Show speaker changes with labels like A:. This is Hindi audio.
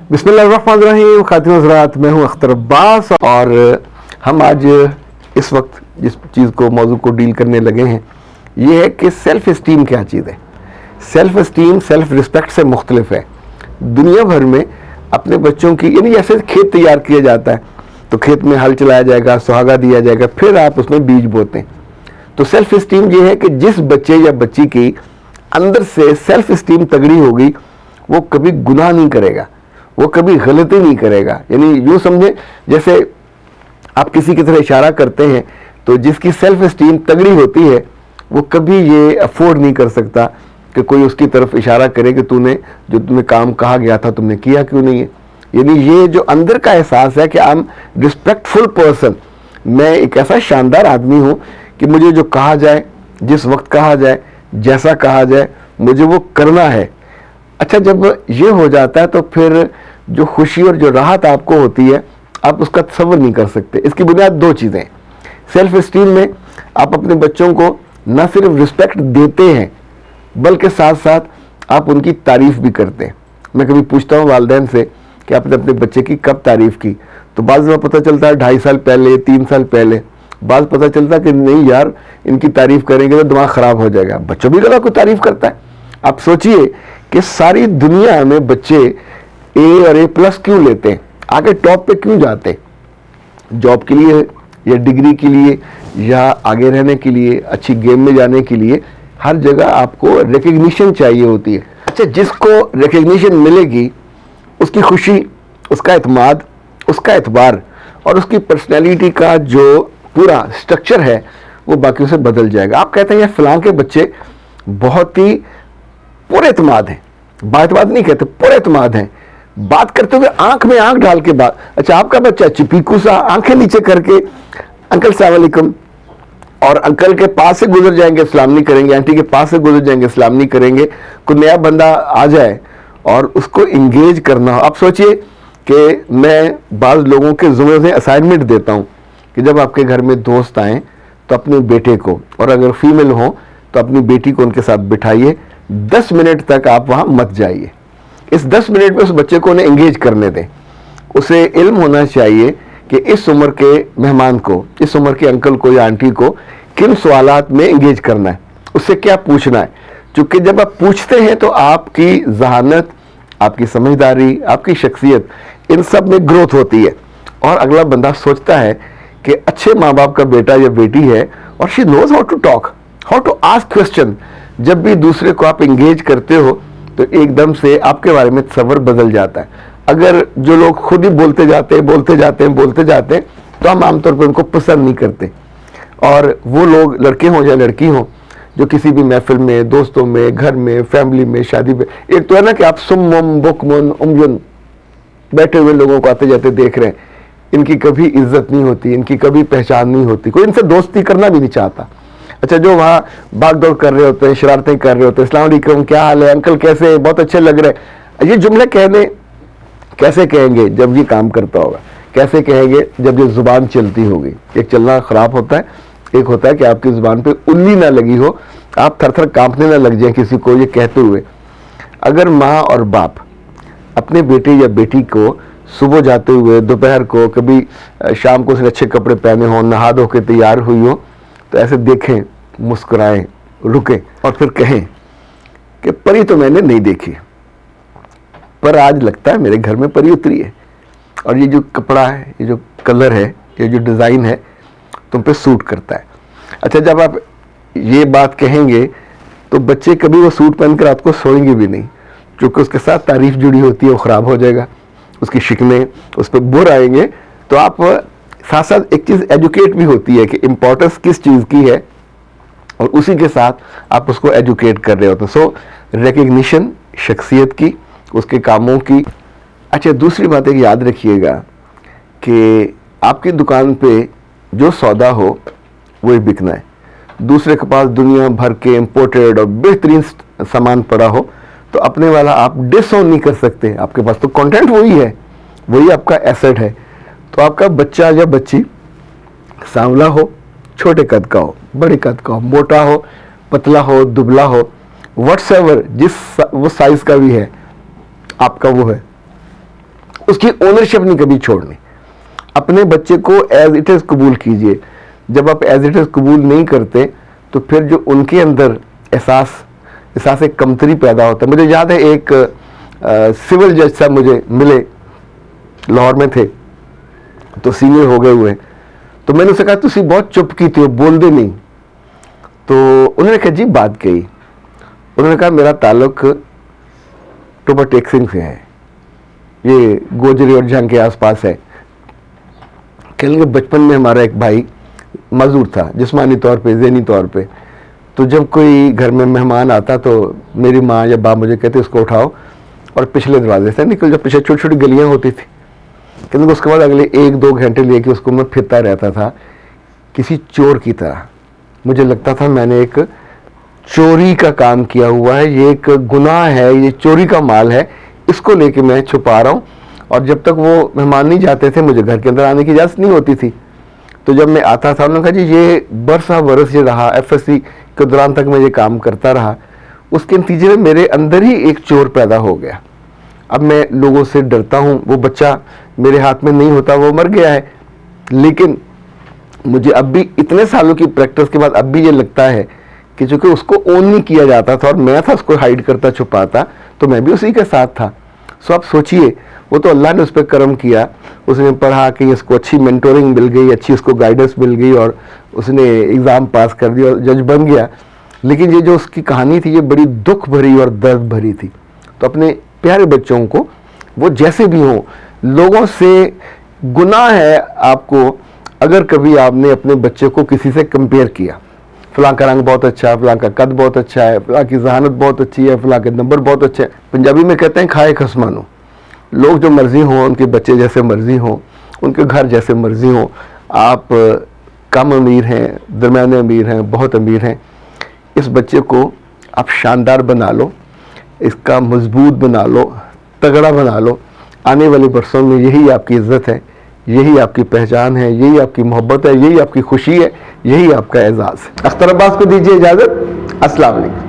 A: बिस्मिल्लाहिर्रहमानिर्रहीम। खातिन हज़रात, मैं हूं अख्तर अब्बास और हम आज इस वक्त जिस चीज़ को मौजू को डील करने लगे हैं ये है कि सेल्फ़ इस्टीम क्या चीज़ है। सेल्फ़ इस्टीम सेल्फ़ रिस्पेक्ट से मुख्तलिफ है। दुनिया भर में अपने बच्चों की, यानी जैसे खेत तैयार किया जाता है तो खेत में हल चलाया जाएगा, सुहागा दिया जाएगा, फिर आप उसमें बीज बोते हैं। तो सेल्फ़ इस्टीम ये है कि जिस बच्चे या बच्ची की अंदर से सेल्फ़ इस्टीम तगड़ी होगी वो कभी गुनाह नहीं करेगा, वो कभी गलती नहीं करेगा। यानी यूँ समझे जैसे आप किसी की तरह इशारा करते हैं तो जिसकी सेल्फ एस्टीम तगड़ी होती है वो कभी ये अफोर्ड नहीं कर सकता कि कोई उसकी तरफ इशारा करे कि तूने जो तुम्हें काम कहा गया था तुमने किया क्यों नहीं है। यानी ये जो अंदर का एहसास है कि आई एम रिस्पेक्टफुल पर्सन, मैं एक ऐसा शानदार आदमी हूँ कि मुझे जो कहा जाए, जिस वक्त कहा जाए, जैसा कहा जाए, मुझे वो करना है। अच्छा, जब ये हो जाता है तो फिर जो खुशी और जो राहत आपको होती है आप उसका तसव्वुर नहीं कर सकते। इसकी बुनियाद दो चीज़ें हैं। सेल्फ एस्टीम में आप अपने बच्चों को न सिर्फ रिस्पेक्ट देते हैं बल्कि साथ साथ आप उनकी तारीफ़ भी करते हैं। मैं कभी पूछता हूँ वालिदैन से कि आपने अपने बच्चे की कब तारीफ़ की, तो बाज़ में पता चलता है 2.5 साल पहले, 3 साल पहले। बाज़ पता चलता है कि नहीं यार, इनकी तारीफ़ करेंगे तो दिमाग ख़राब हो जाएगा। बच्चों भी गला को तारीफ़ करता है। आप सोचिए कि सारी दुनिया में बच्चे ए और A+ क्यों लेते हैं, आगे टॉप पे क्यों जाते हैं? जॉब के लिए या डिग्री के लिए या आगे रहने के लिए, अच्छी गेम में जाने के लिए, हर जगह आपको रिकग्निशन चाहिए होती है। अच्छा, जिसको रिकग्निशन मिलेगी उसकी खुशी, उसका एतमाद, उसका एतबार और उसकी पर्सनैलिटी का जो पूरा स्ट्रक्चर है वो बाकियों से बदल जाएगा। आप कहते हैं ये फलां के बच्चे बहुत ही पूरे एतमाद हैं, बातबात नहीं कहते, पूरे एतमाद हैं, बात करते हुए आंख में आंख डाल के बात। अच्छा, आपका बच्चा चिपीकू सा आंखें नीचे करके अंकल सलाम अलैकुम, और अंकल के पास से गुजर जाएंगे सलाम नहीं करेंगे, आंटी के पास से गुजर जाएंगे सलाम नहीं करेंगे। कोई नया बंदा आ जाए और उसको इंगेज करना हो। आप सोचिए कि मैं बाज़ लोगों के ज़ुम्मे से असाइनमेंट देता हूँ कि जब आपके घर में दोस्त आएँ तो अपने बेटे को, और अगर फीमेल हो तो अपनी बेटी को उनके साथ बिठाइए, 10 मिनट तक आप वहाँ मत जाइए। इस 10 मिनट में उस बच्चे को उन्हें एंगेज करने दें। उसे इल्म होना चाहिए कि इस उम्र के मेहमान को, इस उम्र के अंकल को या आंटी को किन सवालात में एंगेज करना है, उससे क्या पूछना है। क्योंकि जब आप पूछते हैं तो आपकी जहानत, आपकी समझदारी, आपकी शख्सियत, इन सब में ग्रोथ होती है और अगला बंदा सोचता है कि अच्छे माँ बाप का बेटा या बेटी है और she knows how to talk, how to ask question. जब भी दूसरे को आप एंगेज करते हो तो एकदम से आपके बारे में तस्वर बदल जाता है। अगर जो लोग खुद ही बोलते जाते हैं तो हम आमतौर पर उनको पसंद नहीं करते। और वो लोग, लड़के हों या लड़की हों, जो किसी भी महफिल में, दोस्तों में, घर में, फैमिली में, शादी में, एक तो है ना कि आप सुम्मुम बुकमुन उमयुन बैठे हुए लोगों को आते जाते देख रहे हैं, इनकी कभी इज्जत नहीं होती, इनकी कभी पहचान नहीं होती, कोई इनसे दोस्ती करना भी नहीं चाहता। अच्छा, जो वहाँ भाग दौड़ कर रहे होते हैं, शरारतें कर रहे होते हैं, अस्सलाम वालेकुम, क्या हाल है अंकल, कैसे, बहुत अच्छे लग रहे हैं, ये जुमले कहने कैसे कहेंगे जब ये काम करता होगा, कैसे कहेंगे जब ये जुबान चलती होगी। एक चलना खराब होता है, एक होता है कि आपकी जुबान पे उल्ली ना लगी हो, आप थर थर कांपने ना लग जाए किसी को ये कहते हुए। अगर माँ और बाप अपने बेटे या बेटी को सुबह जाते हुए, दोपहर को, कभी शाम को उसने अच्छे कपड़े पहने हों, नहा धो के तैयार हुई हो, तो ऐसे देखें, मुस्कुराएं, रुकें और फिर कहें कि परी तो मैंने नहीं देखी, पर आज लगता है मेरे घर में परी उतरी है, और ये जो कपड़ा है, ये जो कलर है, ये जो डिज़ाइन है तुम पे सूट करता है। अच्छा, जब आप ये बात कहेंगे तो बच्चे कभी वो सूट पहनकर रात को सोएंगे भी नहीं, क्योंकि उसके साथ तारीफ जुड़ी होती है, वो ख़राब हो जाएगा, उसकी शिकने उस पर बुर आएंगे। तो आप साथ साथ एक चीज़ एजुकेट भी होती है कि इम्पोर्टेंस किस चीज़ की है, और उसी के साथ आप उसको एजुकेट कर रहे होते हैं। सो रिकग्निशन शख्सियत की, उसके कामों की। अच्छा, दूसरी बात एक याद रखिएगा कि आपकी दुकान पे जो सौदा हो वो ही बिकना है। दूसरे के पास दुनिया भर के इम्पोर्टेड और बेहतरीन सामान पड़ा हो तो अपने वाला आप डिसऑन नहीं कर सकते। आपके पास तो कंटेंट वही है, वही आपका एसेट है। तो आपका बच्चा या बच्ची सांवला हो, छोटे कद का हो, बड़े कद का हो, मोटा हो, पतला हो, दुबला हो, व्हाट्सएवर जिस वो साइज का भी है, आपका वो है। उसकी ओनरशिप नहीं कभी छोड़नी। अपने बच्चे को एज इट इज़ कबूल कीजिए। जब आप एज इट इज़ कबूल नहीं करते तो फिर जो उनके अंदर एहसास एक कमतरी पैदा होता है। मुझे याद है एक सिविल जज साहब मुझे मिले, लाहौर में थे, तो सीनियर हो गए हुए, तो मैंने उससे कहा तुसी बहुत चुप की थी, बोल दे नहीं। तो उन्होंने एक अजीब बात कही, उन्होंने कहा मेरा ताल्लुक टोपा टेक सिंह से है, ये गोजरी और जंग के आसपास है। कहने के बचपन में हमारा एक भाई मजदूर था, जिस्मानी तौर पे, ज़हनी तौर पे, तो जब कोई घर में मेहमान आता तो मेरी माँ या बाप मुझे कहते उसको उठाओ और पिछले दरवाजे से निकल, जब पीछे छोटी छोटी गलियाँ होती थी। कहते उसके बाद अगले 1-2 घंटे लेके उसको मैं फिरता रहता था किसी चोर की तरह। मुझे लगता था मैंने एक चोरी का काम किया हुआ है, ये एक गुनाह है, ये चोरी का माल है, इसको लेके मैं छुपा रहा हूँ। और जब तक वो मेहमान नहीं जाते थे मुझे घर के अंदर आने की इजाज़त नहीं होती थी। तो जब मैं आता था उन्होंने कहा जी ये बरस ये रहा, FSC के दौरान तक मैं ये काम करता रहा, उसके नतीजे में मेरे अंदर ही एक चोर पैदा हो गया। अब मैं लोगों से डरता हूँ, वो बच्चा मेरे हाथ में नहीं होता, वो मर गया है, लेकिन मुझे अब भी इतने सालों की प्रैक्टिस के बाद अब भी ये लगता है कि चूंकि उसको ओन नहीं किया जाता था और मैं था उसको हाइड करता छुपाता, तो मैं भी उसी के साथ था। सो आप सोचिए, वो तो अल्लाह ने उस पर करम किया, उसने पढ़ा कि इसको अच्छी मेंटोरिंग मिल गई, अच्छी उसको गाइडेंस मिल गई और उसने एग्ज़ाम पास कर दिया और जज बन गया। लेकिन ये जो उसकी कहानी थी ये बड़ी दुख भरी और दर्द भरी थी। तो अपने प्यारे बच्चों को वो जैसे भी हों, लोगों से गुनाह है आपको अगर कभी आपने अपने बच्चे को किसी से कंपेयर किया, फलां का रंग बहुत अच्छा है, फलां का कद बहुत अच्छा है, फलां की जहानत बहुत अच्छी है, फलां के नंबर बहुत अच्छे हैं। पंजाबी में कहते हैं खाए खसमानो, लोग जो मर्जी हों, उनके बच्चे जैसे मर्जी हों, उनके घर जैसे मर्जी हों, आप कम अमीर हैं, दरमियाने अमीर हैं, बहुत अमीर हैं, इस बच्चे को आप शानदार बना लो, इसका मजबूत बना लो, तगड़ा बना लो। आने वाले बरसों में यही आपकी इज्जत है, यही आपकी पहचान है, यही आपकी मोहब्बत है, यही आपकी खुशी है, यही आपका एजाज़ है। अख्तर अब्बास को दीजिए इजाज़त। अस्सलाम वालेकुम।